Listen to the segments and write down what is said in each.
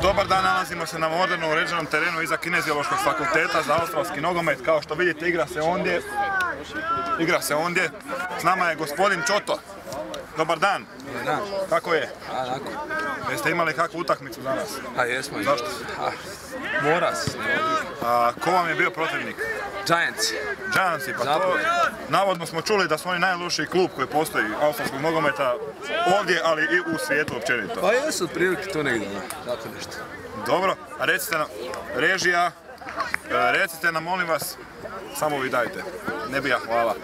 Dobar dan, nalazimo se na moderno uređenom terenu iza Kineziološkog fakulteta za australski nogomet. Kao što vidite, igra se ondje. S nama je gospodin Čoto. Dobar dan. Dobar dan. Kako je? Lako. Jeste imali kakvu utakmicu danas? Jesmo. Zašto? Moras. Ko vam je bio protivnik? Giantsi, pa to... Navodno smo čuli da su oni najlošiji klub koji postoji australskog nogometa ovdje, ali i u svijetu općenito. Pa jesu otprilike to negdje, tako nešto. Dobro, a recite nam, režija, recite nam molim vas, samo vi dajte, ne bi ja hvala.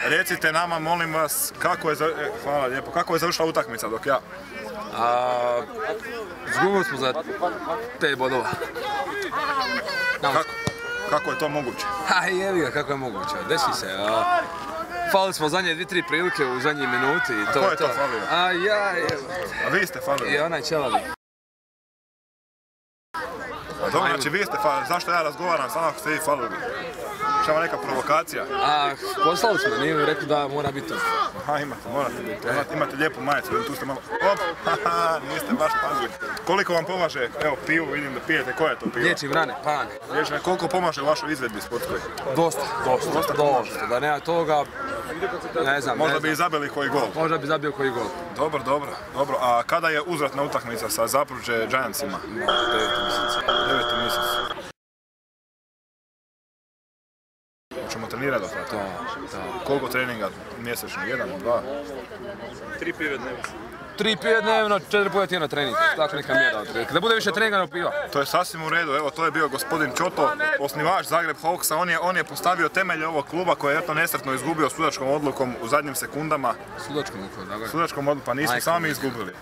Recite nama molim vas hvala lijepo, kako je završila utakmica dok ja? Izgubili smo za 5 bodova. Kako je to moguće? Jevi ga, kako je moguće, desi se. Falili smo zadnje 2-3 prilike u zadnjih minuti i to je to. Ko je to falio? A vi ste falili? I onaj Čelavi. Dobro, znači vi ste falili, zašto ja razgovaram samo ako ste vi falili? Šava neka provokacija? Poslali smo, nije mi rekli da mora biti to. Morate biti. Imate lijepu majicu, tu ste malo... Op, niste baš pazili. Koliko vam pomaže, evo pivu, vidim da pijete, koje je to pivo? Liječim rane, pane. Koliko pomaže u vašoj izvedbi sportskoj? Dosta. Da nema toga, ne znam. Možda bi i zabili koji gol? Možda bi zabio koji gol. Dobro. A kada je uzvratna utakmica sa Zapruđe Giantsima? 9. mjesec. 9. mjesec. Ćemo trenirati do tada? Da. Koliko treninga mjesečno? 1, 2? 3 pive dnevno. 3 pive dnevno, 4 puta tjedno trening. Tako neka mjera otprilike. Da bude više treninga nego piva. To je sasvim u redu. Evo, to je bio gospodin Čoto, osnivač Zagreb Hawksa. On je postavio temelje ovog kluba koji je nesretno izgubio sudačkom odlukom u zadnjim sekundama. Sudačkom odlukom, da. Sudačkom odlukom, pa nisu sami izgubili.